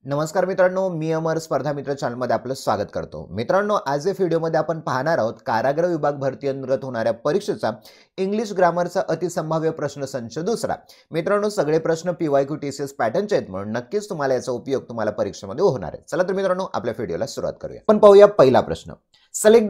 नमस्कार मित्रांनो, मी अमर स्पर्धा मित्र चॅनलमध्ये आपलं स्वागत करतो। मित्रांनो, आज या व्हिडिओमध्ये आपण पाहणार आहोत कारागृह विभाग भरती अंतर्गत होणाऱ्या परीक्षेचा इंग्लिश ग्रामरचा अतिसंभाव्य प्रश्नसंच दुसरा। मित्रांनो, सगळे प्रश्न PYQ TCS पॅटर्नचे आहेत म्हणून नक्कीच तुम्हाला याचा उपयोग तुम्हाला परीक्षेमध्ये होणार आहे। चला तर मित्रांनो, आपल्या व्हिडिओला सुरुवात करूया। आपण पाहूया पहिला प्रश्न। Select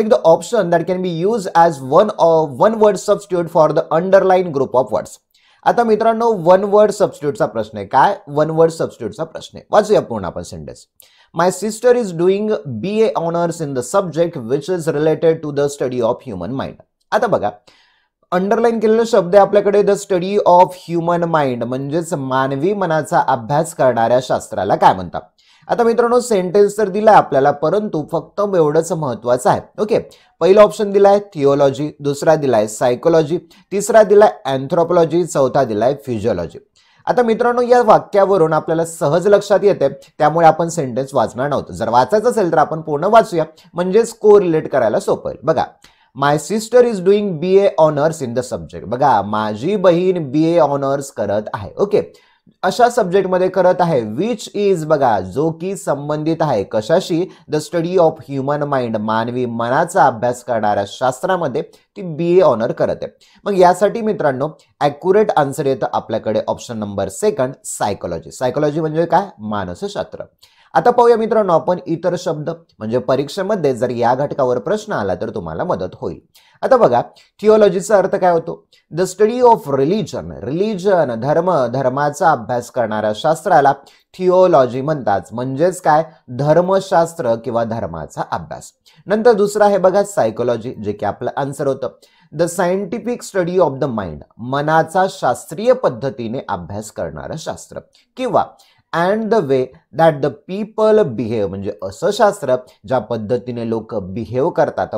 the option that can be used as one word substitute for the underlined group of words। आता मित्रांनो, वन वर्ड सबस्टिट्यूटचा प्रश्न आहे। काय वन वर्ड सबस्टिट्यूटचा प्रश्न आहे? वाचूया पूर्ण आपण sentence. My sister is doing BA honours in the subject which is related to the study of human mind. आता बघा, अंडरलाइन केलेला शब्द आहे आपल्याकडे the study of human mind, म्हणजेच मानवी मनाचा अभ्यास करणाऱ्या शास्त्राला काय म्हणतात? आता मित्रांनो, सेंटेन्स तर दिलाय आपल्याला, परंतु फक्त एवढंच महत्वाचं आहे। ओके, पहिला ऑप्शन दिलाय थिओलॉजी, दुसरा दिलाय सायकोलॉजी, तिसरा दिलाय अँथ्रोपोलॉजी, चौथा दिलाय फिजिओलॉजी। आता मित्रांनो, या वाक्यावरून आपल्याला सहज लक्षात येते, त्यामुळे आपण सेंटेन्स वाचणार नव्हतं। जर वाचायचं असेल तर आपण पूर्ण वाचूया, म्हणजेच कोरिलेट करायला सोपं होईल। बघा, my sister is doing BA honours in the subject. बघा, माझी बहीण BA ऑनर्स करत आहे। ओके, अशा सब्जेक्ट मध्ये करत आहे, विच इज, बघा, जो की संबंधित आहे कशाशी? The study of human mind, मानवी मनाचा अभ्यास करणाऱ्या शास्त्रामध्ये ती BA ऑनर करत आहे। मग यासाठी मित्रांनो ॲक्युरेट आन्सर येतं आपल्याकडे option number second, psychology. Psychology म्हणजे काय? मानसशास्त्र। आता पाहूया मित्रांनो आपण इतर शब्द, म्हणजे परीक्षेमध्ये जर या घटकावर प्रश्न आला तर तुम्हाला मदत होईल। आता बघा, थिओलॉजीचा अर्थ काय होतो? The study of religion, religion धर्म, धर्माचा अभ्यास करणाऱ्या शास्त्राला थिओलॉजी म्हणतात, म्हणजेच काय? धर्मशास्त्र किंवा धर्माचा अभ्यास। नंतर दुसरा आहे बघा सायकोलॉजी, जे की आपलं आन्सर होतं the scientific study of the mind, मनाचा शास्त्रीय पद्धतीने अभ्यास करणारं शास्त्र, किंवा and the way that the people behave, म्हणजे असं शास्त्र ज्या पद्धतीने लोक बिहेव करतात,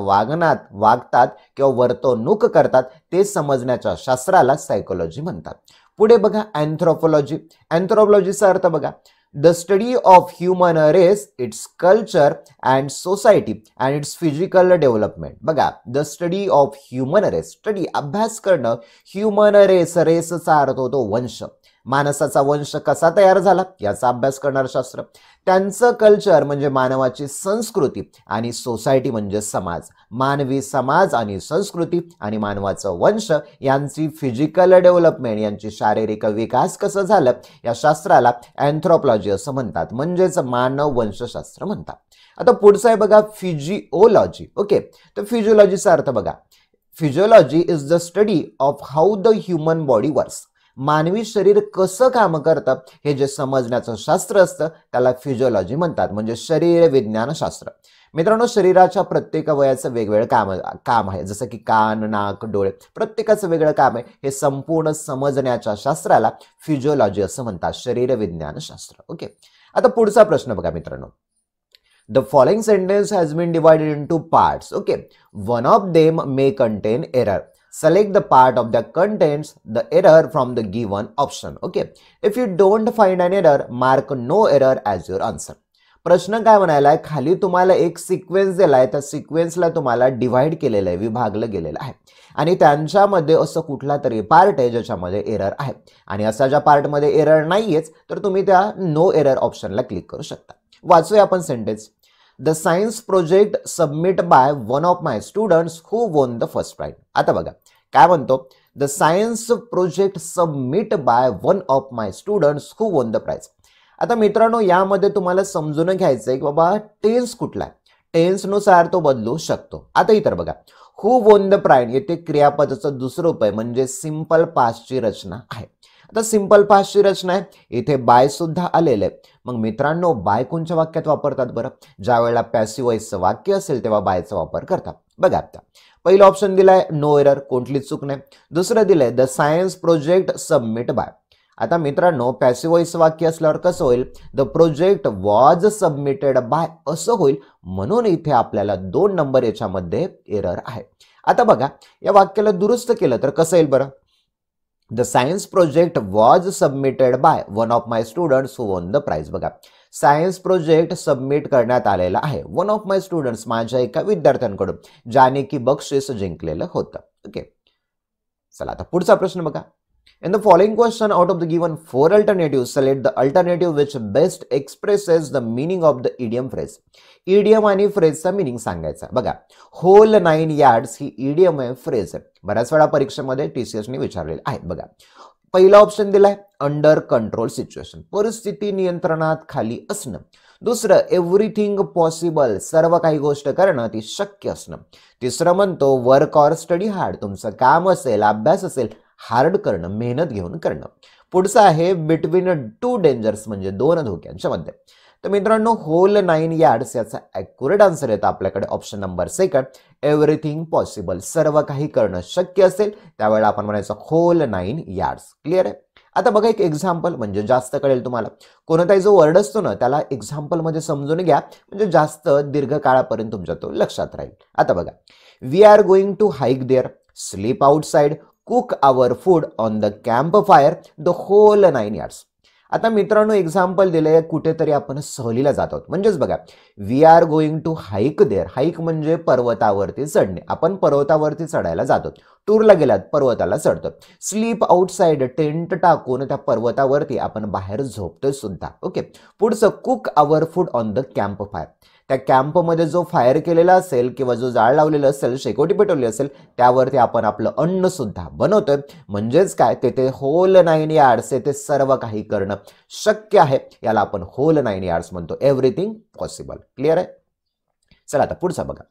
वागतात किंवा वर्तणूक करतात ते समजण्याच्या शास्त्राला सायकोलॉजी म्हणतात। पुढे बघा अँथ्रोपोलॉजी। अँथ्रोपोलॉजीचा अर्थ बघा the study of human race, its culture and society and its physical development. बघा, the study of human race, study अभ्यास करणं, ह्युमन रेस, रेसचा अर्थ होतो वंश, माणसाचा वंश कसा तयार झाला याचा अभ्यास करणारं शास्त्र, त्यांचं कल्चर म्हणजे मानवाची संस्कृती, आणि सोसायटी म्हणजे समाज, मानवी समाज आणि संस्कृती आणि मानवाचं वंश यांची फिजिकल डेव्हलपमेंट, यांची शारीरिक विकास कसं झालं या शास्त्राला अँथ्रोपोलॉजी असं म्हणतात, म्हणजेच मानव वंशशास्त्र म्हणतात। आता पुढचं आहे बघा फिजिओलॉजी। ओके, तर फिजिओलॉजीचा अर्थ बघा physiology is the study of how the human body works, मानवी शरीर कसं काम करतं हे जे समजण्याचं शास्त्र असतं त्याला फिजिओलॉजी म्हणतात, म्हणजे शरीर विज्ञान शास्त्र। मित्रांनो, शरीराच्या प्रत्येक वयाचं वेगवेगळं काम आहे, जसं की कान, नाक, डोळे, प्रत्येकाचं वेगळं काम आहे, हे संपूर्ण समजण्याच्या शास्त्राला फिजिओलॉजी असं म्हणतात, शरीर विज्ञान शास्त्र। ओके, आता पुढचा प्रश्न बघा मित्रांनो, The following sentence has been divided into parts. Okay, one of them may contain error. Select the part of the contains the error from the given option. Okay, if you don't find an error, mark no error as your answer. प्रश्न काय म्हणायला आहे, खाली तुम्हाला एक sequence दिलाय, त्या सिक्वेन्सला तुम्हाला डिवाइड केलेलं आहे, विभागलं गेलेलं आहे, आणि त्यांच्यामध्ये असं कुठला तरी पार्ट आहे ज्याच्यामध्ये एरर आहे, आणि असा ज्या पार्टमध्ये एरर नाहीयेच तर तुम्ही त्या नो एरर ऑप्शनला क्लिक करू शकता। वाचूया आपण sentence. The science project submit by one of my students who won the first prize. आता बघा काय म्हणतो, the science project submit by one of my students who won the prize. आता मित्रांनो, यामध्ये तुम्हाला समजून घ्यायचंय की बाबा टेन्स कुठला आहे, टेन्स नुसार तो बदलू शकतो। आता इतर बघा who won the prize, येथे क्रियापदाचं दुसरं रूप आहे, म्हणजे सिंपल पास्टची रचना आहे। आता सिंपल पास्टची रचना आहे, इथे बाय सुद्धा आलेलं आहे। मग मित्रांनो, बाय कोणत्या वाक्यात वापरतात बरं? ज्या वेळेला पॅसिव्ह वॉइसचं वाक्य असेल तेव्हा बायचा वापर करतात। बघा, आता पहिलं ऑप्शन दिलाय नो एरर, कोणतीच चूक नाही। दुसरं दिलंय the science project submit by. आता मित्रांनो, पॅसिव्ह वॉइस वाक्य असल्यावर कसं होईल? The project was submitted by असं होईल, म्हणून इथे आपल्याला 2 नंबर याच्यामध्ये एरर आहे। आता बघा, या वाक्याला दुरुस्त केलं तर कसं येईल बरं? The science project was submitted by one of my students who won the prize. बघा, सायन्स प्रोजेक्ट सबमिट करण्यात आलेला आहे वन ऑफ माय स्टुडंट्स, माझ्या एका विद्यार्थ्यांकडून, ज्याने की बक्षीस जिंकलेलं होतं। ओके, चला आता पुढचा प्रश्न बघा। In the following question, out of the given 4 alternatives, select the alternative which best expresses the meaning of the idiom phrase. Idiom आणि फ्रेजचा मिनिंग सांगायचा. बघा, होल 9 यार्ड्स ही इडियम आहे, फ्रेज आहे. बऱ्याच वेळा परीक्षेमध्ये टीसीएसने विचारलेले आहेत. बघा, पहिला ऑप्शन दिलाय अंडर कंट्रोल सिच्युएशन, परिस्थिती नियंत्रणात खाली असणं. दुसरं एव्हरीथिंग पॉसिबल, सर्व काही गोष्ट करणं ती शक्य असणं. तिसरं म्हणतो वर्क ऑर स्टडी हार्ड, तुमचं काम असेल, अभ्यास असेल, हार्ड करणं, मेहनत घेऊन करणं. पुढचं आहे बिटवीन टू डेंजर्स, म्हणजे दोन धोक्यांच्या मध्ये. तर मित्रांनो, होल 9 यार्ड्स याचा ॲक्युरेट आन्सर येतो आपल्याकडे option number second, everything possible, सर्व काही करणं शक्य असेल त्यावेळेला आपण म्हणायचं होल 9 यार्ड्स. क्लिअर आहे. आता बघा एक एक्झाम्पल, म्हणजे जास्त कळेल तुम्हाला. कोणताही जो वर्ड असतो ना त्याला एक्झाम्पल मध्ये समजून घ्या, म्हणजे जास्त दीर्घकाळापर्यंत तुमच्या तो लक्षात राहील. आता बघा, we are going to hike there, sleep outside, cook our food on the camp fire, the whole 9 yards. आता मित्रांनो एक्झाम्पल दिलंय, कुठेतरी आपण सहलीला जात आहोत. म्हणजेच बघा, we are going to hike there, hike म्हणजे पर्वतावरती चढणे, आपण पर्वतावरती चढायला जातो. टूरला गेलात, पर्वताला चढतो. स्लीप आउटसाइड, टेंट टाकून त्या पर्वतावरती आपण बाहेर झोपतोय सुद्धा. ओके. पुढचं cook our food on the camp fire, त्या कॅम्पमध्ये जो फायर केलेला असेल किंवा जो जाळ लावलेला असेल, शेकोटी पेटवली असेल, त्यावरती आपण आपलं अन्न सुद्धा बनवतोय. म्हणजेच काय, तेथे होल 9 यार्ड्स, ते सर्व काही करणं शक्य आहे. याला आपण होल 9 यार्ड्स म्हणतो, एव्हरीथिंग पॉसिबल. क्लिअर आहे. चला आता पुढचा बघा,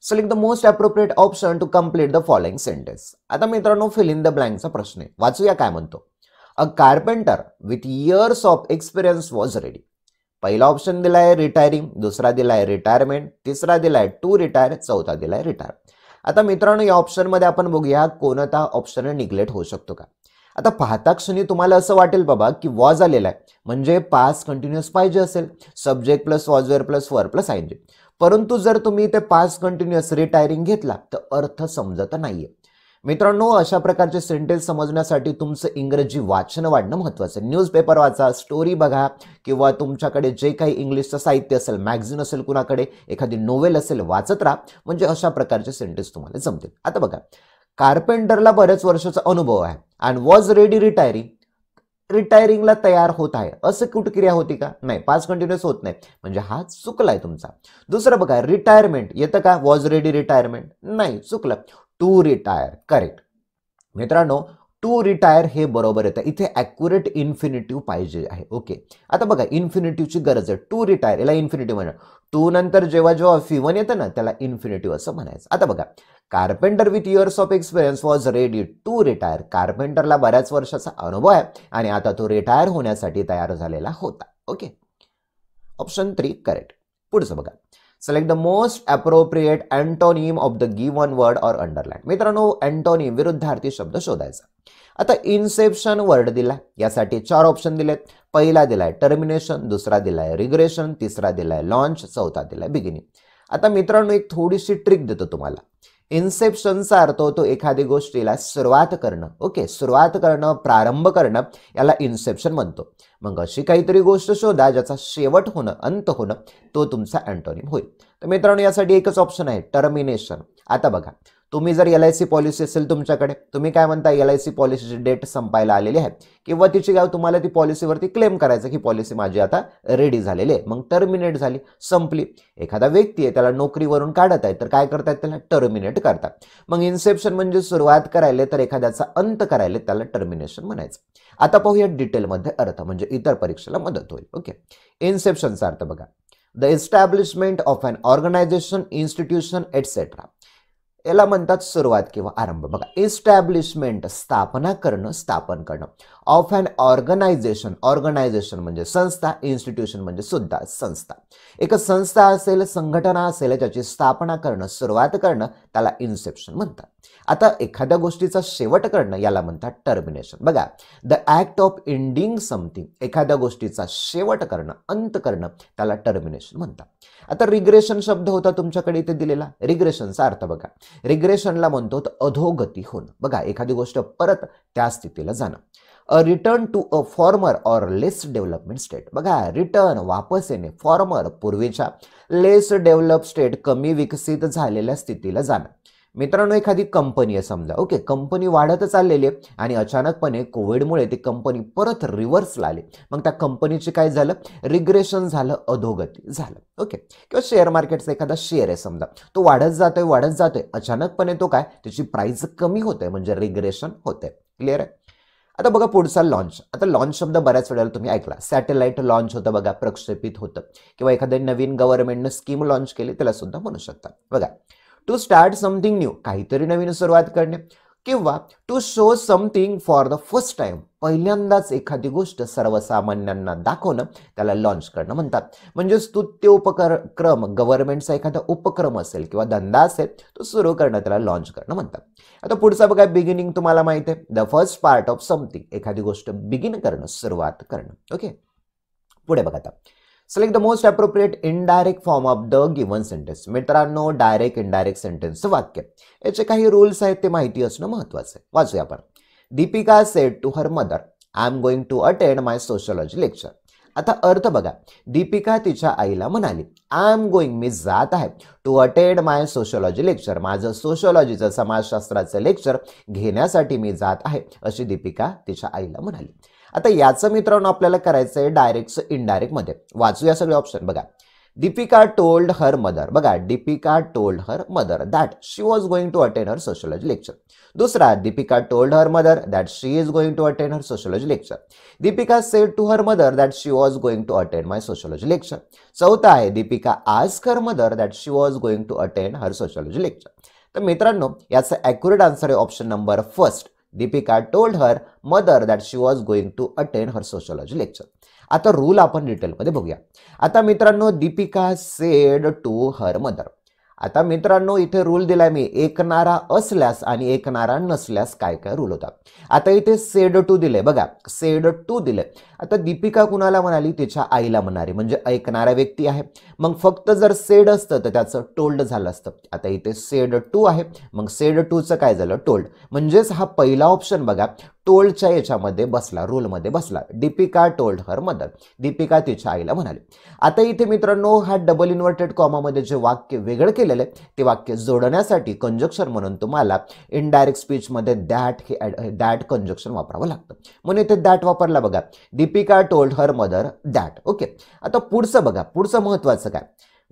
select the most appropriate option to complete the following sentence. आता मित्रांनो फिल इन द ब्लँकचा प्रश्न आहे, वाचूया काय म्हणतो. अ carpenter with years of experience was ready. पहिला ऑप्शन दिलाय रिटायरिंग, दुसरा दिलाय रिटायरमेंट, तिसरा दिलाय टू रिटायर, चौथा दिलाय रिटायर. आता मित्रांनो या ऑप्शन मध्ये आपण बघूया कोणता ऑप्शन निग्लेक्ट होऊ शकतो का. आता पाहता क्षणी तुम्हाला असं वाटेल बाबा की वॉज आलेला आहे, म्हणजे पास्ट कंटिन्युअस पाहिजे असेल, subject plus was were plus वर प्लस आयएनजी. परंतु जर तुम्ही ते पास्ट कंटिन्युअस रिटायरिंग घेतला तर अर्थ समजत नाहीये. मित्रांनो अशा प्रकारचे सेंटेन्स समजण्यासाठी तुमचं इंग्रजी वाचन वाढणं महत्त्वाचं आहे. न्यूजपेपर वाचा, स्टोरी बघा, किंवा तुमच्याकडे जे काही इंग्लिशचं साहित्य असेल, मॅगझिन असेल, कुणाकडे एखादी नोवेल असेल, वाचत राहा, म्हणजे अशा प्रकारचे सेंटेन्स तुम्हाला जमतील. आता बघा, कार्पेंटरला बऱ्याच वर्षाचा अनुभव आहे आणि वॉज रेडी रिटायरिंग, रिटायरिंगला तयार होत आहे, असं कुठे क्रिया होती का? नाही, पास्ट कंटिन्युअस होत नाही, म्हणजे हा चुकलाय तुमचा. दुसरं बघा, रिटायरमेंट येतं का? वॉज रेडी रिटायरमेंट, नाही, चुकलं. To retire, correct. मित्रांनो टू रिटायर हे बरोबर येतं. इथे ॲक्युरेट इन्फिनिटिव्ह पाहिजे आहे. ओके. आता बघा इन्फिनिटिव्हची गरज आहे. टू रिटायर याला इन्फिनिटिव्ह म्हणा. टू नंतर जेव्हा जेव्हा V1 येतं ना त्याला इन्फिनिटिव्ह असं म्हणायचं. आता बघा, carpenter with years of experience was ready to retire. कार्पेंटरला बऱ्याच वर्षाचा अनुभव आहे आणि आता तो रिटायर होण्यासाठी तयार झालेला होता. ओके. Option 3 correct. पुढचं बघा, select the most appropriate antonym of the given word or underline. मित्रांनो अँटोनिम विरुद्धार्थी शब्द शोधायचा. आता इन्सेप्शन वर्ड दिला, यासाठी 4 ऑप्शन दिलेत. पहिला दिलाय टर्मिनेशन, दुसरा दिलाय रिग्रेशन, तिसरा दिलाय लॉन्च, चौथा दिलाय बिगिनिंग. आता मित्रांनो एक थोडीशी ट्रिक देतो तुम्हाला. इन्सेप्शनचा अर्थ होतो एखादी गोष्टीला सुरुवात करणं. ओके, सुरुवात करणं, प्रारंभ करणं, याला इन्सेप्शन म्हणतो. मग अशी काहीतरी गोष्ट शोधा ज्याचा शेवट होणं, अंत होणं, तो तुमचा अँटोनिम होईल. तर मित्रांनो यासाठी एकच ऑप्शन आहे, टर्मिनेशन. आता बघा, तुम्ही जर LIC पॉलिसी असेल तुमच्याकडे, तुम्ही काय म्हणता, LIC पॉलिसीची डेट संपायला आलेली आहे किंवा तिची काय, तुम्हाला ती पॉलिसीवरती क्लेम करायचं की पॉलिसी माझी आता रेडी झालेली आहे, मग टर्मिनेट झाली, संपली. एखादा व्यक्ती आहे त्याला नोकरीवरून काढत आहे तर काय करतात, त्याला टर्मिनेट करतात. मग इन्सेप्शन म्हणजे सुरुवात करायला, तर एखाद्याचा अंत करायला त्याला टर्मिनेशन म्हणायचं. आता पाहूया डिटेलमध्ये अर्थ, म्हणजे इतर परीक्षेला मदत होईल. ओके. इन्सेप्शनचा अर्थ बघा, the establishment of an organisation, institution etcetera, याला म्हणतात सुरुवात किंवा आरंभ. बघा, एस्टॅब्लिशमेंट स्थापना करणं, स्थापन करणं. ऑफ अन ऑर्गनायझेशन, ऑर्गनायझेशन म्हणजे संस्था, इन्स्टिट्यूशन म्हणजे सुद्धा संस्था. एक संस्था असेल, संघटना असेल, त्याची स्थापना करणं, सुरुवात करणं, त्याला इन्सेप्शन म्हणतात. आता एखाद्या गोष्टीचा शेवट करणं याला म्हणतात टर्मिनेशन. बघा, the act of ending something, एखाद्या गोष्टीचा शेवट करणं, अंत करणं, त्याला टर्मिनेशन म्हणतात. आता रिग्रेशन शब्द होता तुमच्याकडे इथे दिलेला. रिग्रेशनचा अर्थ बघा, रिग्रेशनला म्हणतो अधोगती होणं. बघा, एखादी गोष्ट परत त्या स्थितीला जाणं. A return to a former or less development state. बघा, रिटर्न वापस येणे, फॉर्मर पूर्वीच्या, लेस डेव्हलप स्टेट कमी विकसित झालेल्या स्थितीला जाणं. मित्रांनो, एखादी कंपनी आहे समजा, ओके, कंपनी वाढत चाललेली आहे आणि अचानकपणे कोविडमुळे ती कंपनी परत रिव्हर्सला आली. मग त्या कंपनीचे काय झालं, रिग्रेशन झालं, अधोगती झालं. ओके, किंवा शेअर मार्केटचा एखादा शेअर आहे समजा, तो वाढत जातोय, अचानकपणे तो काय, त्याची प्राइस कमी होते, म्हणजे रिग्रेशन होते. क्लिअर आहे. आता बघा पुढचा लॉन्च. आता लॉन्च शब्द बऱ्याच वेळेला तुम्ही ऐकला. सॅटेलाइट लॉन्च होतं बघा, प्रक्षेपित होतं, किंवा एखाद्या नवीन गव्हर्नमेंटनं स्कीम लॉन्च केली, त्याला सुद्धा म्हणू शकता. बघा, टू स्टार्ट समथिंग न्यू, काहीतरी नवीन सुरुवात करणे, किंवा to show something for the first time, पहिल्यांदाच एखादी गोष्ट सर्वसामान्यांना दाखवणं, त्याला लॉन्च करणं म्हणतात. म्हणजे स्तुत्य उपक्रम, गव्हर्नमेंटचा एखादा उपक्रम असेल किंवा धंदा असेल, तो सुरू करणं, त्याला लॉन्च करणं म्हणतात. आता पुढचा बघा, बिगिनिंग. तुम्हाला माहिती आहे, the first part of something, एखादी गोष्ट बिगिन करणं, सुरुवात करणं. ओके, पुढे बघा. आता select the most appropriate indirect form of the given sentence. मित्रांनो, डायरेक्ट इनडायरेक्ट सेंटेन्सचं वाक्य, याचे काही रूल्स आहेत, ते माहिती असणं महत्वाचं आहे. वाचूया आपण. Deepika said to her mother, I am going to attend my sociology lecture. आता अर्थ बघा, दीपिका तिच्या आईला म्हणाली, आय एम गोइंग, मी जात आहे, to attend my sociology lecture, माझं सोशलॉजीचं, समाजशास्त्राचं लेक्चर घेण्यासाठी मी जात आहे, अशी दीपिका तिच्या आईला म्हणाली. आता याचं मित्रांनो आपल्याला करायचं आहे डायरेक्ट इनडायरेक्ट मध्ये. वाचूया सगळे ऑप्शन. बघा, दीपिका टोल्ड हर मदर. बघा, Deepika told her mother that she was going to attend her sociology lecture. दुसरा, Deepika told her mother that she is going to attend her sociology lecture. Deepika said to her mother that she was going to attend my sociology lecture. चौथा आहे, Deepika asked her mother that she was going to attend her sociology lecture. तर मित्रांनो, याचा accurate answer आहे option number first. Deepika told her mother that she was going to attend her sociology lecture. आता rule आपण डिटेलमध्ये बघूया. आता मित्रांनो, Deepika said to her mother. आता मित्रांनो, इथे रूल दिलाय मी, ऐकणारा असल्यास आणि ऐकणारा नसल्यास काय काय रूल होता. आता इथे सेड टू दिले. बघा, सेड टू दिले. आता दीपिका कुणाला म्हणाली, तिच्या आईला म्हणाली, म्हणजे ऐकणारा व्यक्ती आहे. मग फक्त जर सेड असतं तर त्याचं टोल्ड झालं असतं. आता इथे सेड टू आहे, मग सेड टूचं काय झालं, टोल्ड. म्हणजेच हा पहिला ऑप्शन बघा, टोल्डच्या याच्यामध्ये बसला, रूलमध्ये बसला. Deepika told her mother, Deepika तिच्या आईला म्हणाली. आता इथे मित्रांनो, हा डबल इन्व्हर्टेड कॉमामध्ये जे वाक्य वेगळं केलेलं आहे, ते वाक्य जोडण्यासाठी कंजक्शन म्हणून तुम्हाला इनडायरेक्ट स्पीचमध्ये दॅट कंजक्शन वापरावं लागतं. म्हणून इथे दॅट वापरला. बघा, Deepika told her mother that. Okay, आता पुढचं बघा, पुढचं महत्वाचं काय,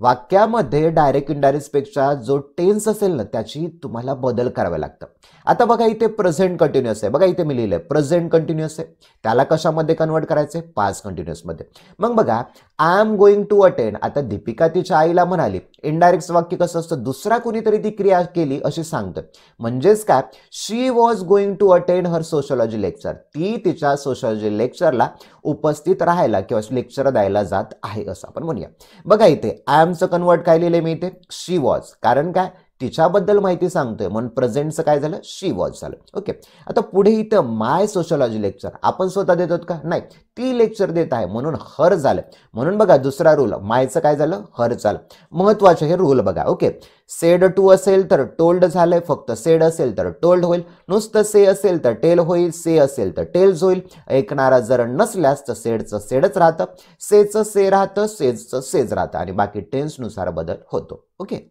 वाक्यामध्ये डायरेक्ट इनडायरेक्ट पेक्षा जो टेन्स असेल ना, त्याची तुम्हाला बदल करावा लागतं. आता बघा, इथे प्रेझेंट कंटिन्युअस आहे. बघा, इथे मी लिहिलंय प्रेझेंट कंटिन्युअस आहे, त्याला कशामध्ये कन्वर्ट करायचंय, पास्ट कंटिन्युअस मध्ये. मग बघा, I am going to attend. आता दीपिका तिच्या आईला म्हणाली. इनडायरेक्ट वाक्य कसं असतं, दुसरा कुणीतरी ती क्रिया केली अशी सांगतं. म्हणजेच काय, she was going to attend her sociology lecture, ती तिच्या सोशलॉजी लेक्चरला उपस्थित राहायला किंवा लेक्चर द्यायला जात आहे, असं आपण म्हणूया. बघा, इथे आय एमचं कन्वर्ट काय लिहिलंय मी, इथे शी वॉज, कारण काय, तिच्याबद्दल माहिती सांगतोय, म्हणून प्रेझेंटचं काय झालं, शी वॉज झालं. ओके, आता पुढे इथं माय सोशलॉजी लेक्चर आपण स्वतः देतो का, नाही, ती लेक्चर देत आहे, म्हणून हर झालं. म्हणून बघा, दुसरा रूल, मायचं काय झालं, हर झालं. महत्वाचे हे रूल बघा. ओके, सेड टू असेल तर टोल्ड झालंय, फक्त सेड असेल तर टोल्ड होईल, नुसतं से असेल तर टेल होईल, से असेल तर टेल्स होईल, ऐकणारा जर नसल्यास तर सेडचं सेडच राहतं, सेचं से राहतं, सेजचं सेज राहतं, आणि बाकी टेन्सनुसार बदल होतो. ओके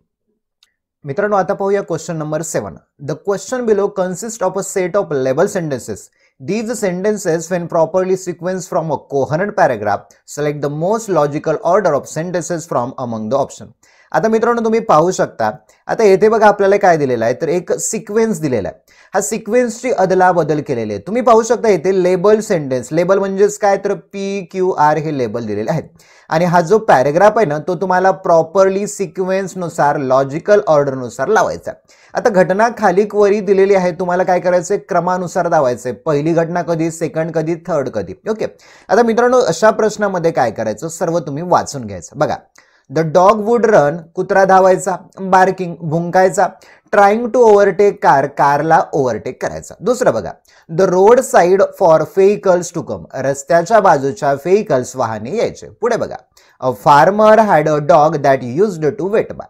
मित्रांनो, आता पाहूया question number 7. The question below consist of a set of label sentences. These sentences, when properly sequenced from a coherent paragraph, select the most logical order of sentences from among the option. आता मित्रांनो, तुम्ही पाहू शकता, आता येथे बघा आपल्याला काय दिलेलं आहे, तर एक सिक्वेन्स दिलेला आहे. हा सिक्वेन्सची अदला बदल केलेली आहे. तुम्ही पाहू शकता इथे लेबल सेंटेन्स, लेबल म्हणजेच काय, तर PQR हे लेबल दिलेले आहेत. आणि हा जो पॅराग्राफ आहे ना, तो तुम्हाला प्रॉपरली सिक्वेन्सनुसार, लॉजिकल ऑर्डरनुसार लावायचा. आता घटना खाली वरी दिलेली आहे, तुम्हाला काय करायचंय, क्रमानुसार दावायचंय. पहिली घटना कधी, सेकंड कधी, थर्ड कधी. ओके, आता मित्रांनो, अशा प्रश्नामध्ये काय करायचं, सर्व तुम्ही वाचून घ्यायचं. बघा, द डॉग वुड रन, कुत्रा धावायचा, बार्किंग भुंकायचा, ट्राइंग टू ओव्हरटेक कार, कारला ओव्हरटेक करायचा. दुसरं बघा, the road side for vehicles to come, रस्त्याच्या बाजूच्या व्हेइकल्स वाहने यायचे. पुढे बघा, a farmer had a dog that used to wait by.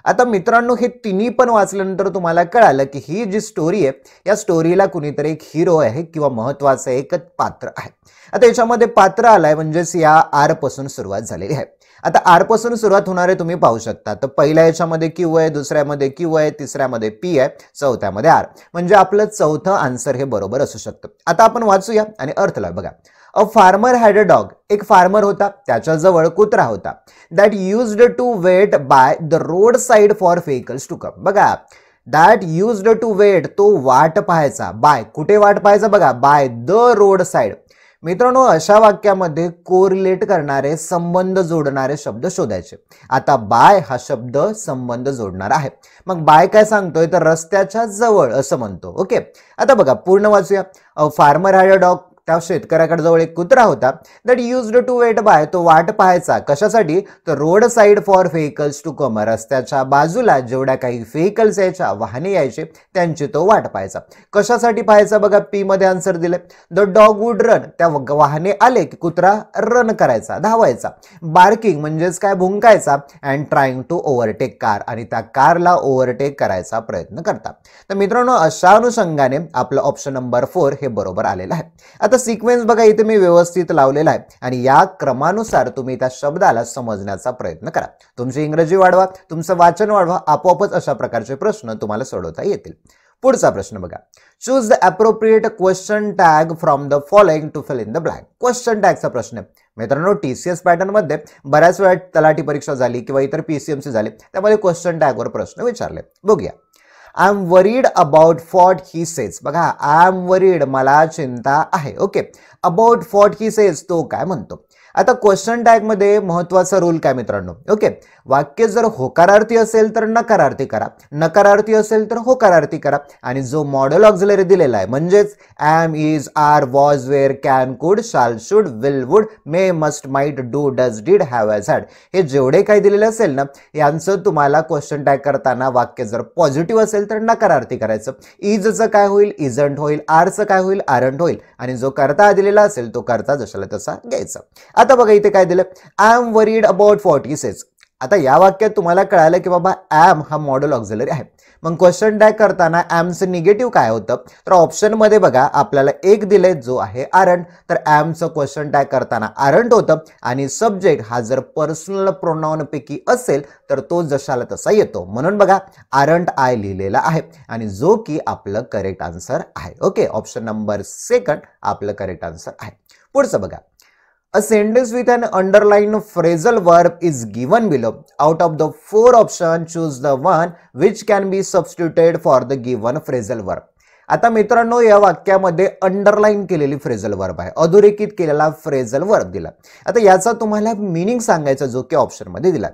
आता मित्रांनो हे तिन्ही पण वाचल्यानंतर तुम्हाला कळालं की ही जी स्टोरी आहे या स्टोरीला कुणीतरी एक हिरो आहे किंवा महत्वाचं एक पात्र आहे. आता याच्यामध्ये पात्र आलाय म्हणजेच या आर पासून सुरुवात झालेली आहे. आता आर पासून सुरुवात होणारे तुम्ही पाहू शकता. तर पहिल्या याच्यामध्ये क्यू आहे, दुसऱ्यामध्ये क्यू आहे, तिसऱ्यामध्ये पी आहे, चौथ्यामध्ये आर. म्हणजे आपलं चौथं आन्सर हे बरोबर असू शकतं. आता आपण वाचूया आणि अर्थ लावू. बघा, a farmer had a dog. एक फार्मर होता, त्याच्याजवळ कुत्रा होता. That used to wait by the road side for vehicles to come. बघा, दॅट युज्ड टू वेट, तो वाट पाहायचा. बाय, कुठे वाट पाहायचा? बघा, बाय द रोड साइड. मित्रांनो अशा वाक्यामध्ये कोरिलेट करणारे, संबंध जोडणारे शब्द शोधायचे. आता बाय हा शब्द संबंध जोडणार आहे. मग बाय काय सांगतोय तर रस्त्याच्या जवळ असं म्हणतो. ओके, आता बघा पूर्ण वाचूया. A farmer had a dog. त्या शेतकऱ्याकडे जवळ एक कुत्रा होता. That used to wait by, तो वाट पाहायचा. कशासाठी? तर road side for vehicles to come. रस्त्याच्या बाजूला जेवढ्या काही व्हेकल्स यायच्या, वाहने यायचे, त्यांची तो वाट पाहायचा. कशासाठी पाहायचा? बघा पी मध्ये आन्सर दिले. The dog would run. त्या वाहने आले की कुत्रा रन करायचा, धावायचा. बार्किंग म्हणजेच काय? भुंकायचा. And trying to overtake car. आणि त्या कारला ओव्हरटेक करायचा प्रयत्न करतात. तर मित्रांनो अशा अनुषंगाने आपलं ऑप्शन नंबर 4 हे बरोबर आलेलं आहे. आता सिक्वेन्स बघा इथे मी व्यवस्थित लावलेला आहे आणि या क्रमानुसार तुम्ही त्या शब्दाला समजण्याचा प्रयत्न करा. तुमची इंग्रजी वाढवा, तुमचं वाचन वाढवा, आपोआपच अशा प्रकारचे प्रश्न तुम्हाला सोडवता येतील. पुढचा प्रश्न बघा. Choose the appropriate question tag from the following to fill in the blank. Question टॅगचा प्रश्न आहे. मित्रांनो टीसीएस पॅटर्न मध्ये बऱ्याच वेळा तलाठी परीक्षा झाली किंवा इतर पीसीएमसी झाले, त्यामध्ये क्वेश्चन टॅगवर प्रश्न विचारले. बघूया. I am worried about what he says. बघा, आय एम वरीड, मला चिंता आहे. Okay, about what he says, तो काय म्हणतो. आता क्वेश्चन टॅग मध्ये महत्वाचा रूल काय मित्रांनो? ओके, वाक्य जर होकारार्थी असेल तर नकारार्थी करा, नकारार्थी असेल तर होकारार्थी करा. आणि जो मॉडेल ऑक्झिलरी दिलेला आहे म्हणजेच am, is, are, was, were, can, could, shall, should, will, would, may, must, might, do, does, did, have, has, had, हे जेवढे काही दिलेले असेल ना यांचं तुम्हाला क्वेश्चन टॅग करताना वाक्य जर पॉझिटिव्ह असेल तर नकारार्थी करायचं. इजचं काय होईल? इजंट होईल. आरचं काय होईल? आरंट होईल. आणि जो करता दिलेला असेल तो करता जशाला तसा घ्यायचा. आता बघा इथे काय दिलं? I am worried about what he says. आता या वाक्यात तुम्हाला कळालं की बाबा एम हा मॉडेल ऑक्झिलरी आहे. मग क्वेश्चन टॅग करताना एमचं निगेटिव्ह काय होतं? तर ऑप्शन मध्ये बघा आपल्याला एक दिले जो आहे आरंट. तर एमचं क्वेश्चन टॅग करताना आरंट होतं आणि सब्जेक्ट हा जर पर्सनल प्रोनाउन पैकी असेल तर तो जशाला तसा येतो. म्हणून बघा आरंट आय लिहिलेला आहे आणि जो की आपलं करेक्ट आन्सर आहे. ओके, ऑप्शन नंबर 2 आपलं करेक्ट आन्सर आहे. पुढचं बघा. A sentence with an underlined phrasal verb is given below. Out of the 4 options, choose the one which can be substituted for the given phrasal verb. आता मित्रांनो या वाक्यामध्ये underline केलेली phrasal verb आहे, अधोरेखित केलेला फ्रेझल वर्ब दिला. आता याचा तुम्हाला मीनिंग सांगायचा जो की ऑप्शन मध्ये दिला.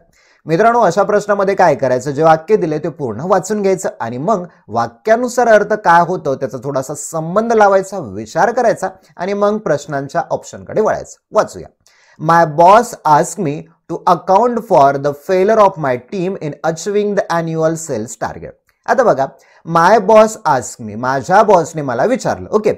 मित्रांनो अशा प्रश्नामध्ये काय करायचं? जे वाक्य दिले ते पूर्ण वाचून घ्यायचं आणि मग वाक्यानुसार अर्थ काय होतं त्याचा थोडासा संबंध लावायचा, विचार करायचा आणि मग प्रश्नांच्या ऑप्शनकडे वळायचं. वाचूया. My boss ask me to account for the failure of my team in achieving the annual sales target. आता बघा, माय बॉस आस्क मी, माझ्या बॉसने मला विचारलं. ओके,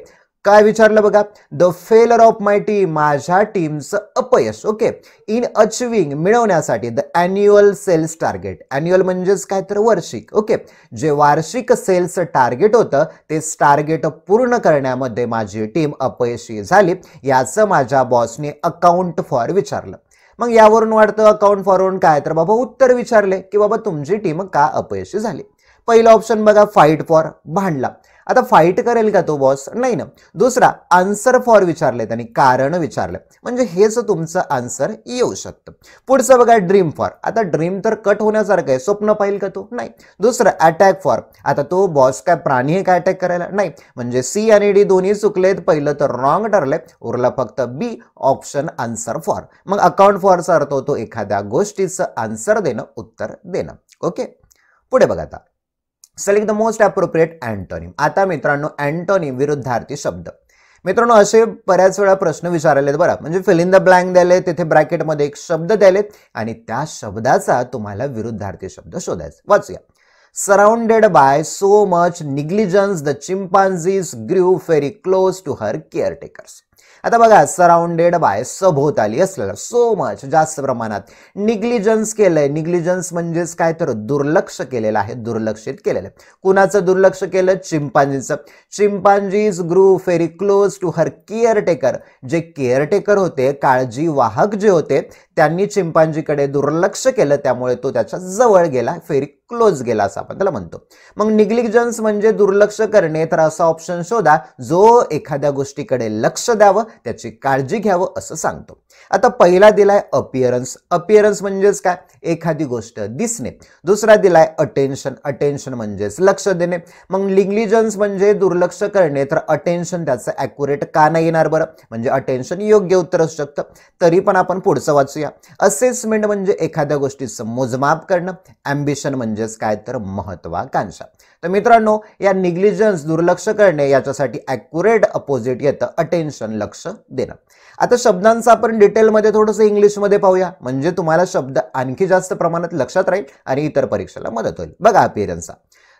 काय विचारलं बघा? The failure of my team, माझ्या टीमचं अपयश. ओके, इन अचिव्हिंग मिळवण्यासाठी the annual sales target. Annual म्हणजेच काय तर वार्षिक. ओके, जे वार्षिक सेल्स टार्गेट होतं ते टार्गेट पूर्ण करण्यामध्ये माझी टीम अपयशी झाली. याचं माझ्या बॉसने अकाउंट फॉर विचारलं. मग यावरून वाटतं अकाउंट फॉरवरून काय तर बाबा उत्तर विचारले की बाबा तुमची टीम का अपयशी झाली. पहिला ऑप्शन बघा फाईट फॉर, भांडला. आता फाईट करेल का तो बॉस? नाही ना. दुसरा आन्सर फॉर विचारले त्यांनी, कारण विचारलं, म्हणजे हेच तुमचं आन्सर येऊ शकतं. पुढचं बघा ड्रीम फॉर. आता ड्रीम तर कट होण्यासारखं आहे, स्वप्न पाहिल का तो? नाही. दुसरं अटॅक फॉर. आता तो बॉस काय प्राणी आहे का अटॅक करायला? नाही. म्हणजे सी आणि डी दोन्ही चुकलेत, पहिलं तर रॉंग ठरलंय, उरला फक्त बी ऑप्शन आन्सर फॉर. मग अकाउंट फॉरचा अर्थ होतो एखाद्या गोष्टीचं आन्सर देणं, उत्तर देणं. ओके, पुढे बघा. आता select the most appropriate antonym. आता मित्रांनो अँटोनिम विरुद्धार्थी शब्द. मित्रांनो असे बऱ्याच वेळा प्रश्न विचारलेत बरं, म्हणजे फिल इन द ब्लँक द्यायले, तिथे ब्रॅकेटमध्ये एक शब्द द्यायलेत आणि त्या शब्दाचा तुम्हाला विरुद्धार्थी शब्द शोधायचा. वाचूया. Surrounded by so much negligence the chimpanzees grew very close to her caretakers. आता बघा, सराउंडेड बाय, सभोवताली असलेलं, सो मच, जास्त प्रमाणात. निग्लिजन्स केलंय, निग्लिजन्स म्हणजेच काय तर दुर्लक्ष केलेलं आहे, दुर्लक्षित केलेलं आहे. कुणाचं दुर्लक्ष केलं? चिंपांजीचं. Chimpanzees grew very close to her caretaker. जे केअरटेकर होते, काळजी वाहक जे होते, त्यांनी चिंपांजीकडे दुर्लक्ष केलं, त्यामुळे तो त्याच्या जवळ गेला, व्हेरी क्लोज गेला असं आपण त्याला म्हणतो. मग निग्लिजन्स म्हणजे दुर्लक्ष करणे, तर असा ऑप्शन शोधा जो एखाद्या गोष्टीकडे लक्ष द्यावं, त्याची काळजी घ्यावं असं सांगतो. आता पहिला दिलाय अपिअरन्स. अपिअरन्स म्हणजेच काय? एखादी गोष्ट दिसणे. दुसरा दिलाय अटेन्शन. अटेन्शन म्हणजेच लक्ष देणे. मग निग्लिजन्स म्हणजे दुर्लक्ष करणे, तर अटेन्शन त्याचं ॲक्युरेट का नाही येणार बरं? म्हणजे अटेन्शन योग्य उत्तर असू शकतं. तरी पण आपण पुढचं वाचूया. असेसमेंट म्हणजे एखाद्या गोष्टीचं मोजमाप करणं. ॲम्बिशन म्हणजेच काय तर महत्वाकांक्षा. तर मित्रांनो, या निग्लिजन्स दुर्लक्ष करणे याच्यासाठी ॲक्युरेट अपोजिट येतं अटेन्शन, लक्ष देणं. आता शब्दांचं आपण डिटेलमध्ये थोडंसं इंग्लिशमध्ये पाहूया, म्हणजे तुम्हाला शब्द आणखी जास्त प्रमाणात लक्षात राहील आणि इतर परीक्षेला मदत होईल. बघा अपिअरन्सचा,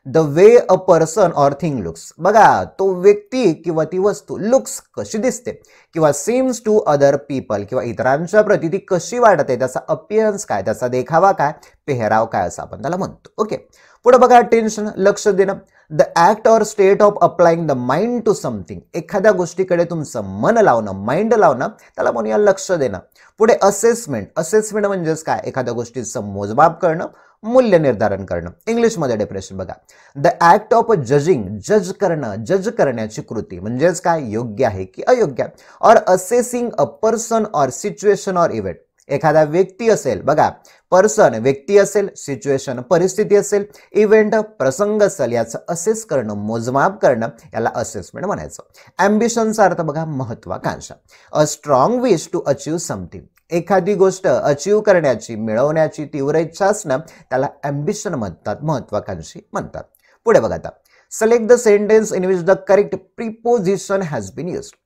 the way a person or thing looks. बघा, तो व्यक्ती किंवा ती वस्तू लुक्स कशी दिसते किंवा सीम्स टू अदर पीपल किंवा इतरांच्या प्रती ती कशी वाटते, त्याचा अपिअरन्स काय, त्याचा देखावा काय, पेहराव काय असं आपण त्याला म्हणतो. ओके, पुढे बघा अटेन्शन, लक्ष देणं. The act or state of applying the mind to something. एखाद्या गोष्टीकडे तुमचं मन लावणं, माइंड लावणं, त्याला म्हणूया लक्ष देणं. पुढे असेसमेंट. असेसमेंट म्हणजेच काय? एखाद्या गोष्टीचं मोजमाप करणं, मूल्य निर्धारण करणं. इंग्लिशमध्ये डेफिनेशन बघा, द ऍक्ट ऑफ जजिंग. जज करणं, जज करण्याची कृती म्हणजेच काय? योग्य आहे की अयोग्य. Or assessing a person or situation or event. एखादा व्यक्ती असेल, बघा, पर्सन व्यक्ती असेल, सिच्युएशन परिस्थिती असेल, इव्हेंट प्रसंग असेल, याचं असेस करणं, मोजमाप करणं, याला असेसमेंट म्हणायचं. ॲम्बिशनचा अर्थ बघा, महत्वाकांक्षा. A strong wish to achieve something. एखादी गोष्ट अचीव करण्याची, मिळवण्याची तीव्र इच्छा असणं, त्याला ॲम्बिशन म्हणतात, महत्वाकांक्षी म्हणतात. पुढे बघा आता, select the sentence in which the correct preposition has been used.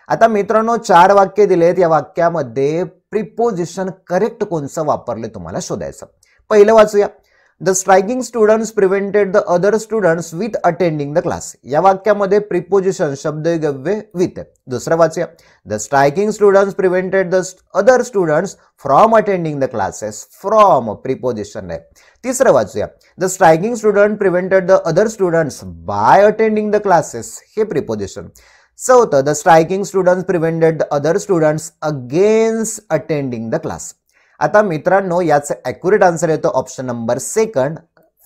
आता मित्रांनो, 4 वाक्य दिलेत, या वाक्यामध्ये प्रिपोजिशन करेक्ट कोणचं वापरले तुम्हाला शोधायचं. पहिलं वाचूया. The striking students prevented the other students with attending the class. या वाक्यामध्ये प्रिपोजिशन शब्दगव्य विथ. दुसरं वाचूया. The striking students prevented the other students from attending the classes. From preposition आहे. तिसरं वाचूया. The striking student prevented the other students by attending the classes. हे preposition. चौथं, the striking students prevented the other students against attending the class. आता मित्रांनो, याचं accurate answer येतो option number second,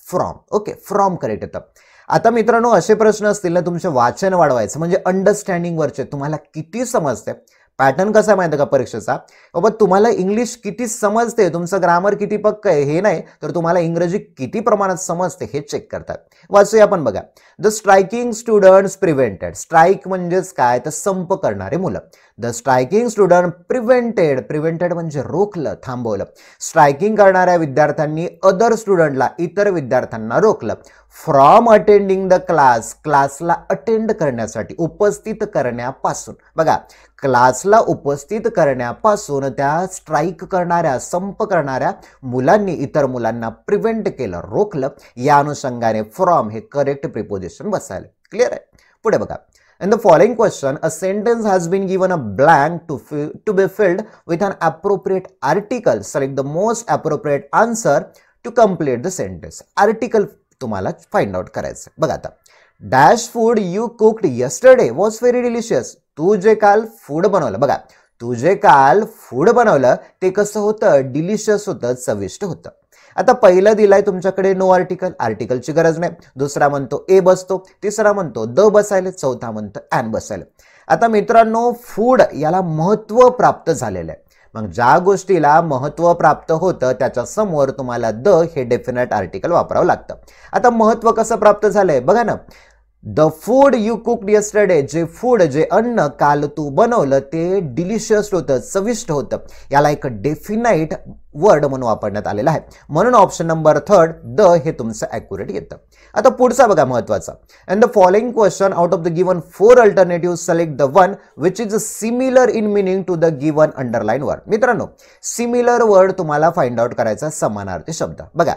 from. Okay, from correct येतं. आता मित्रांनो, असे प्रश्न असतील ना, तुमचे वाचन वाढवायचं, म्हणजे अंडरस्टँडिंग वरचे तुम्हाला किती समजते. पॅटर्न कसा आहे माहिती का परीक्षेचा? बाबा, तुम्हाला इंग्लिश किती समजते, तुमचं ग्रामर किती पक्क आहे हे नाही, तर तुम्हाला इंग्रजी किती प्रमाणात समजते हे चेक करतात. वाचूया आपण बघा. The striking students prevented. Strike म्हणजेच काय? तर संप करणारे मुलं. The striking student prevented. Prevented म्हणजे रोखलं, थांबवलं. स्ट्रायकिंग करणाऱ्या विद्यार्थ्यांनी अदर स्टुडंटला, इतर विद्यार्थ्यांना रोखलं. From attending the class. क्लासला अटेंड करण्यासाठी, उपस्थित करण्यापासून. बघा, क्लासला उपस्थित करण्यापासून त्या स्ट्राईक करणाऱ्या, संप करणाऱ्या मुलांनी इतर मुलांना प्रिव्हेंट केलं, रोखलं. या अनुषंगाने फ्रॉम हे करेक्ट प्रिपोजिशन बसायला. क्लिअर आहे? पुढे बघा. In the following question, a sentence has been given a blank to be filled with an appropriate article. Select the most appropriate answer to complete the sentence. Article तुम्हाला find out करायचं. बघा आता, dash food you cooked yesterday was very delicious. तू जे काल food बनवलं, बघा, तू जे काल फूड बनवलं ते कसं होतं? डिलिशियस होतं, चविष्ट होतं. आता पहिलं दिलाय तुमच्याकडे नो आर्टिकल. आर्टिकलची गरज नाही. दुसरा म्हणतो ए बसतो. तिसरा म्हणतो द बसायला. चौथा म्हणतो ॲन बसायला. आता मित्रांनो, फूड याला महत्व प्राप्त झालेलं आहे. मग ज्या गोष्टीला महत्व प्राप्त होतं त्याच्या समोर तुम्हाला द हे डेफिनेट आर्टिकल वापरावं लागतं. आता महत्व कसं प्राप्त झालंय बघा ना. The food you cooked yesterday. जे फूड, जे अन्न काल तू बनवलं ते डिलिशियस होतं, चविष्ट होतं. याला एक डेफिनाइट वर्ड म्हणून वापरण्यात आलेला आहे. म्हणून ऑप्शन नंबर 3 द हे तुमचं ॲक्युरेट येतं. आता पुढचा बघा महत्वाचा. And the following question out of the given 4 alternative select the one which is similar in meaning to the given underline word. मित्रांनो, सिमिलर वर्ड तुम्हाला फाइंड आउट करायचा, समानार्थी शब्द. बघा,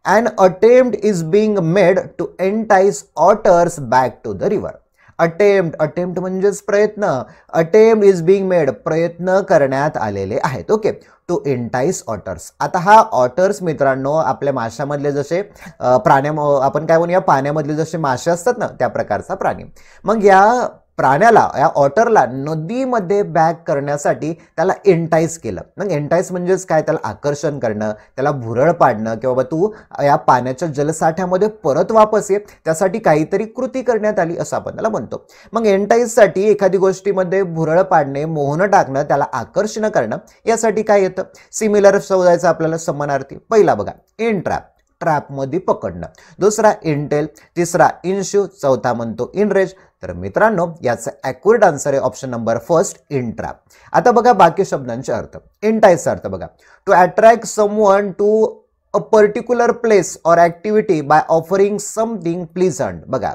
an attempt is being made to entice otters back to the river. Attempt म्हणजेच प्रयत्न. Attempt is being made, प्रयत्न करण्यात आलेले आहेत. ओके. To entice otters. आता हा ऑटर्स मित्रांनो आपल्या माशामधले जसे आपण काय म्हणूया पाण्यामधले जसे मासे असतात ना त्या प्रकारचा प्राणी. मग या प्राण्याला या ऑटरला नदीमध्ये बॅक करण्यासाठी त्याला एंटाईस केलं. मग एंटाईस म्हणजेच काय, त्याला आकर्षण करणं, त्याला भुरळ पाडणं किंवा तू या पाण्याच्या जलसाठ्यामध्ये परत वापस ये, त्यासाठी काहीतरी कृती करण्यात आली असं आपण त्याला म्हणतो. मग एंटाईससाठी एखादी गोष्टीमध्ये भुरळ पाडणे, मोहन टाकणं, त्याला आकर्षण करणं, यासाठी काय येतं, सिमिलर शोधायचं आपल्याला समानार्थी. पहिला बघा एंट्रॅप, ट्रॅपमध्ये पकडणं. दुसरा इंटेल, तिसरा इनशू, चौथा म्हणतो इनरेज. तर मित्रांनो याचा ॲक्युरेट आन्सर आहे ऑप्शन नंबर फर्स्ट, इंट्रॅप. आता बघा बाकी शब्दांचे अर्थ. इंटाईसचा अर्थ बघा, to attract someone to a particular place or activity by offering something pleasant. बघा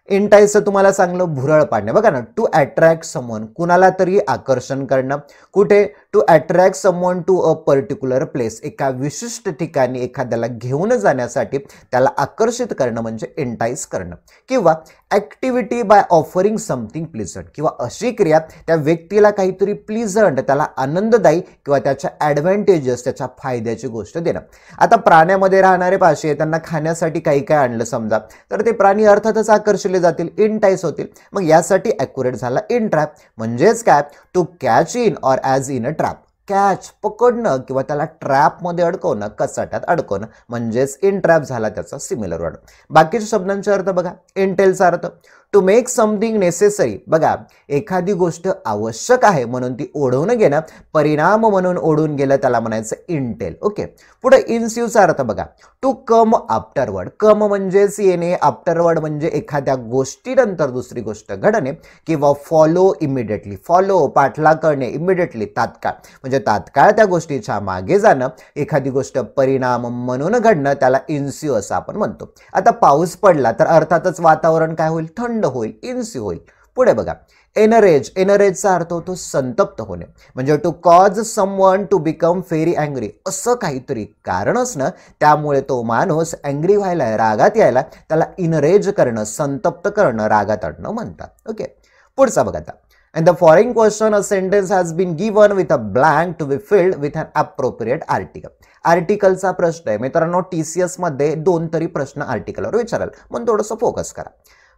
इंटाईसचं तुम्हाला सांगलं भुरळ पाडणे. बघा ना, टू अट्रॅक्ट समवन, कुणाला तरी आकर्षण करणं. कुठे, to attract someone to a particular place, एका विशिष्ट ठिकाणी एखाद्याला घेऊन जाण्यासाठी त्याला आकर्षित करणं म्हणजे एंटाईस करणं. किंवा activity by offering something pleasant, किंवा अशी क्रिया त्या व्यक्तीला काहीतरी प्लीझंट, त्याला आनंददायी किंवा त्याच्या ॲडव्हान्टेजेस, त्याच्या फायद्याची गोष्ट देणं. आता प्राण्यामध्ये राहणारे पाशे त्यांना खाण्यासाठी काही काय आणलं समजा, तर ते प्राणी अर्थातच आकर्षिले जातील, इंटाईस होतील. मग यासाठी ॲक्युरेट झाला इंट्रॅप. म्हणजेच काय, to catch in or as in a trap. Catch पकडणं किंवा त्याला ट्रॅपमध्ये अडकवणं, कचाट्यात अडकवणं, म्हणजेच इंट्रॅप झाला त्याचा सिमिलर वर्ड. बाकीच्या शब्दांचे अर्थ बघा. इंटेलचा अर्थ, टू मेक समथिंग नेसेसरी. बघा एखादी गोष्ट आवश्यक आहे म्हणून ती ओढवून घेणं, परिणाम म्हणून ओढून गेलं त्याला म्हणायचं इंटेल. ओके. पुढे इन्स्यूचा अर्थ बघा, टू कम आफ्टरवर्ड. कम म्हणजेच येणे, आफ्टरवर्ड म्हणजे एखाद्या गोष्टीनंतर दुसरी गोष्ट घडणे, किंवा फॉलो इमिडिएटली. फॉलो पाठलाग करणे, इमिडिएटली तात्काळ, म्हणजे तात्काळ त्या गोष्टीच्या मागे जाणं, एखादी गोष्ट परिणाम म्हणून घडणं, त्याला इन्स्यू असं आपण म्हणतो. आता पाऊस पडला तर अर्थातच वातावरण काय होईल, थंड होईल, इन्स्यू होईल. पुढे बघा एनरेज. एनरेजचा अर्थ होतो संतप्त होणे, म्हणजे to cause someone to become very angry. असं काहीतरी कारण असणं, त्यामुळे तो माणूस अँग्री व्हायला, रागात यायला, त्याला इनरेज करणं, संतप्त करणं, रागात आणणं म्हणतात. ओके. पुढचा बघा आता. And the following question, a sentence has been given with a blank to be filled with an appropriate article. आर्टिकलचा प्रश्न आहे मित्रांनो, TCS मध्ये 2 तरी प्रश्न आर्टिकलवर विचाराल, म्हणून थोडंसं फोकस करा.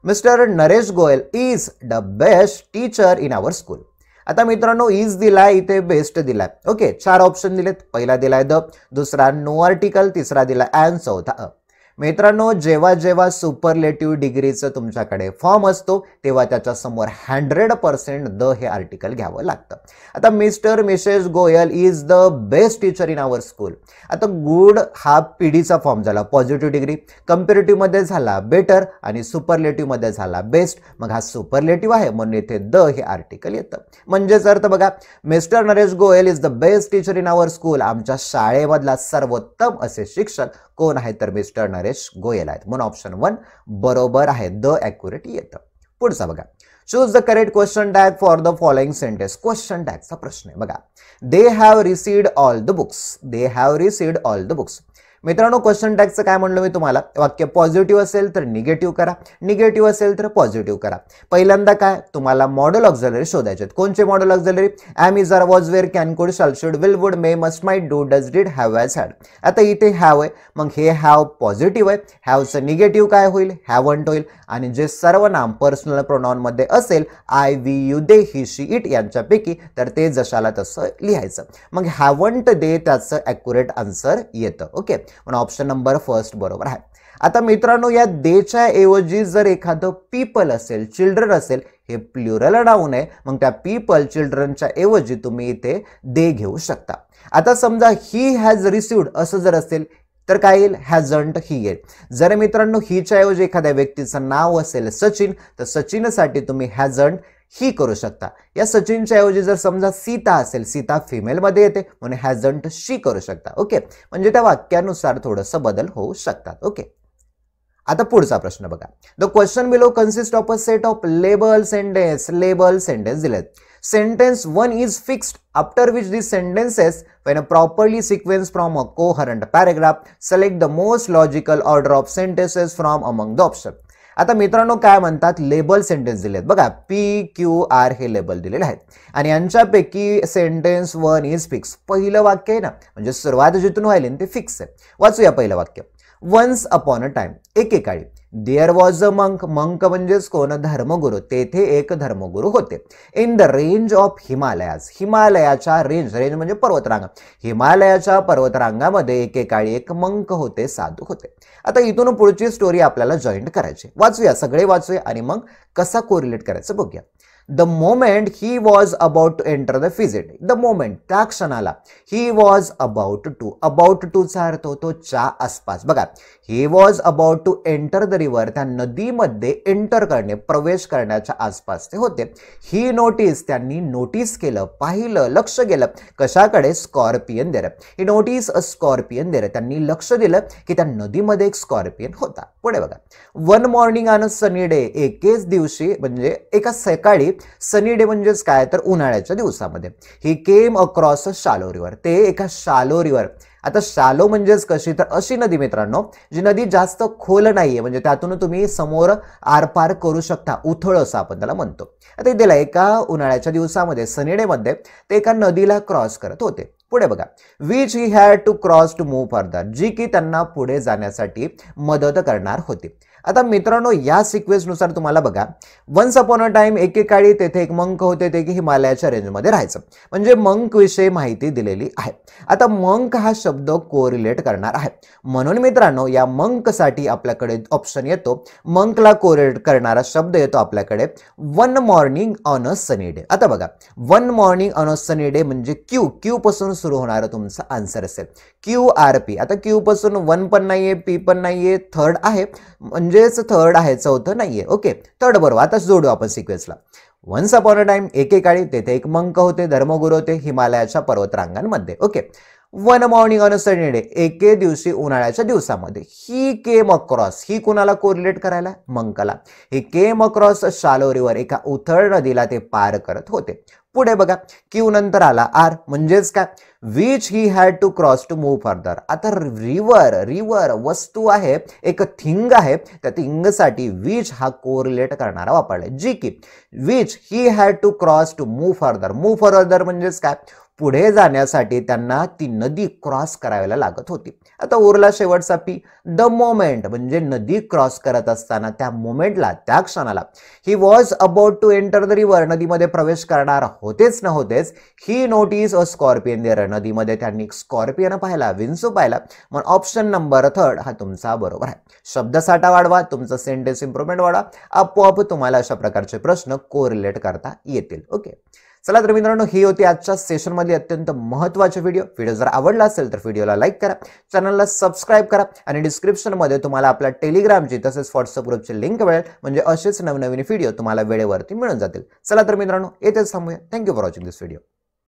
Mister Naresh Goyal is the best teacher in our school. आता मित्रांनो इज दिलाय, इथे बेस्ट दिलाय. ओके. 4 ऑप्शन दिलेत. पहिला दिलाय द, दुसरा नो आर्टिकल, तिसरा दिलाय अँड, चौथा अ. मित्रांनो जेव्हा जेव्हा सुपरलेटिव्ह डिग्रीचं तुमच्याकडे फॉर्म असतो तेव्हा त्याच्या समोर 100% द हे आर्टिकल घ्यावं लागतं. आता mister missus Goyal is the best teacher in our school. आता गुड हा पीडीचा फॉर्म झाला, पॉझिटिव्ह डिग्री. कंपेरेटिव्ह मध्ये झाला बेटर आणि सुपरलेटिव्ह मध्ये झाला बेस्ट. मग हा सुपरलेटिव्ह आहे म्हणून इथे द हे आर्टिकल येतं. म्हणजेच अर्थ बघा, mister Naresh Goyal is the best teacher in our school. आमच्या शाळेमधला सर्वोत्तम असे शिक्षक कोण आहे, तर मिस्टर नरेश गोयल आहेत. म्हणून ऑप्शन 1 बरोबर आहे, द ॲक्युरेट येतं. पुढचा बघा, choose the correct question tag for the following sentence. Question टॅगचा प्रश्न आहे बघा. They have received all the books. They have received all the books. मित्रांनो क्वेश्चन टॅगचं काय म्हणलं मी तुम्हाला, वाक्य पॉझिटिव्ह असेल तर निगेटिव्ह करा, निगेटिव्ह असेल तर पॉझिटिव्ह करा. पहिल्यांदा काय तुम्हाला मॉडेल ऑक्झिलरी शोधायचे आहेत. कोणचे model auxiliary, am, is, are, was, were, can, could, shall, should, will, would, may, must, might, do, does, did, have, has, had. आता इथे हॅव आहे, मग हे हॅव पॉझिटिव्ह आहे, हॅवचं निगेटिव्ह काय होईल, हॅवंट होईल. आणि जे सर्वनाम पर्सनल प्रोनाउन मध्ये असेल, I, we, you, they, he, she, it यांच्यापैकी, तर ते जशाला तसं लिहायचं. मग हॅवंट दे त्याचं ॲक्युरेट आन्सर येतं. ओके. म्हणून ऑप्शन नंबर फर्स्ट बरोबर आहे. आता मित्रांनो या देच्या ऐवजी जर एखादं पीपल असेल, चिल्ड्रन असेल, हे प्लुरल नाउन आहे, मग त्या पीपल चिल्ड्रनच्या ऐवजी तुम्ही इथे दे घेऊ शकता. आता समजा ही हॅज रिसिव्ड असं जर असेल तर काय येईल, हॅझंट ही येईल. जर मित्रांनो हिच्या ऐवजी एखाद्या व्यक्तीचं नाव असेल सचिन, तर सचिनसाठी तुम्ही हॅझंट ही करू शकता. या सचिनच्या ऐवजी जर समजा सीता असेल, सीता फिमेल मध्ये येते म्हणून हॅझंट शी करू शकता. ओके. म्हणजे त्या वाक्यानुसार थोडंसं बदल होऊ शकतात. ओके. आता पुढचा प्रश्न बघा. The question below consist of a set of label sentence. Label sentence दिलेत. Sentence 1 is fixed, after which these sentences, when properly sequenced from a coherent paragraph, select the most logical order of sentences from among the options. आता मित्रांनो काय म्हणतात, label sentence दिलेत बघा, PQR हे label दिलेले आहेत आणि यांच्यापैकी सेंटेन्स 1 इज फिक्स. पहिलं वाक्य आहे ना, म्हणजे सुरुवात जिथून व्हायली ते फिक्स आहे. वाचूया पहिलं वाक्य. वन्स अपॉन अ टाइम, एकेकाळी. There was a monk, monk म्हणजेच कोण, धर्मगुरू. तेथे एक धर्मगुरू होते. In the range of Himalayas, हिमालयाच्या रेंज, रेंज म्हणजे पर्वतरांगा, हिमालयाच्या पर्वतरांगामध्ये एकेकाळी एक मंक होते, साधू होते. आता इथून पुढची स्टोरी आपल्याला जॉईंट करायची. वाचूया, सगळे वाचूया आणि मग कसा कोरिलेट करायचं बघूया. The moment he was about to enter the फिजिट, द मोमेंट त्या क्षणाला, he was about to, about टूचा अर्थ होतो च्या आसपास. बघा, he was about to enter the river, त्या नदीमध्ये एंटर करणे, प्रवेश करण्याच्या आसपास ते होते. ही नोटीस, त्यांनी नोटीस केलं, पाहिलं, लक्ष गेलं कशाकडे, scorpion there. He notice a scorpion देर, त्यांनी लक्ष दिलं की त्या नदीमध्ये एक स्कॉर्पियन होता. पुढे बघा. One morning on a sunny day, एकेच दिवशी म्हणजे एका सकाळी, सनी डे म्हणजेच काय तर उन्हाळ्याच्या दिवसामध्ये, he came across a shallow river, ते एका शालो रिव्हर. आता शालो म्हणजेच कशी, तर अशी नदी मित्रांनो जी नदी जास्त खोल नाहीये, म्हणजे त्यातून तुम्ही समोर आरपार करू शकता, उथळ असं आपण त्याला म्हणतो. आता इथे एका उन्हाळ्याच्या दिवसामध्ये सनी डे मध्ये ते एका नदीला क्रॉस करत होते. पुढे बघा. Which he had to cross to move further, जी की त्यांना पुढे जाण्यासाठी मदत करणार होती. आता मित्रांनो या सिक्वेन्सनुसार तुम्हाला बघा, वन्स अपॉन अ टाइम, एकेकाळी तेथे एक मंक होते, ते की हिमालयाच्या रेंजमध्ये राहायचं, म्हणजे मंक विषयी माहिती दिलेली आहे. आता मंक हा शब्द कोरिलेट करणार आहे, म्हणून मित्रांनो या मंकसाठी आपल्याकडे ऑप्शन येतो, मंकला कोरिलेट करणारा शब्द येतो आपल्याकडे one morning on a sunny day. आता बघा, one morning on a sunny day म्हणजे क्यू, क्यू पासून सुरू होणारा तुमचा आन्सर असेल QRP. आता क्यू पासून वन पण नाहीये, पी पण नाहीये, थर्ड आहे, म्हणजेच थर्ड आहे, चौथं नाहीये. ओके, थर्ड बरोबर. आता जोडू आपण सिक्वेन्सला. वन्स अपॉन अ टाइम, एकेकाळी तेथे एक मंक होते, धर्मगुरू होते हिमालयाच्या पर्वतरांगांमध्ये. Okay. One morning on a sunny day, एके दिवशी उन्हाळ्याच्या दिवसामध्ये. ही केम अक्रॉस, ही कुणाला कोरिलेट करायला, मंकला. ही केम अक्रॉस शालो रिव्हर, एका उथळ नदीला ते पार करत होते. पुढे बघा, क्यू नंतर आला आर, म्हणजेच काय, which he had to cross to move further. आता रिव्हर, रिव्हर वस्तू आहे, एक थिंग आहे, त्या थिंगसाठी विच हा कोरिलेट करणारा वापरलाय, जी की which he had to cross to move further. Move further म्हणजेच काय, पुढे जाण्यासाठी त्यांना ती नदी क्रॉस करायला लागत होती. आता उरला शेवटचा पी, द मोमेंट म्हणजे नदी क्रॉस करत असताना त्या मोमेंटला, त्या क्षणाला, he was about to enter the river, नदीमध्ये प्रवेश करणार होतेच नव्हतेच, he notice a scorpion there, नदीमध्ये त्यांनी स्कॉर्पियन पाहिला, विंचू पाहिला. मग ऑप्शन नंबर थर्ड हा तुमचा बरोबर आहे. शब्दसाठा वाढवा, तुमचं सेंटेन्स इम्प्रुव्हमेंट वाढवा, आपोआप तुम्हाला अशा प्रकारचे प्रश्न कोरिलेट करता येतील. ओके, चला तर मित्रांनो, ही होती आजच्या सेशन मध्ये अत्यंत महत्त्वाचे व्हिडिओ जर आवडला असेल तर व्हिडिओला लाईक करा, चॅनलला सबस्क्राईब करा आणि डिस्क्रिप्शन मध्ये तुम्हाला आपल्या टेलिग्रामची तसेच व्हॉट्सअप ग्रुपची लिंक मिळेल, म्हणजे असेच नवनवीन व्हिडिओ तुम्हाला वेळेवरती मिळून जातील. चला तर मित्रांनो, येथेच थांबूया. Thank you for watching this video.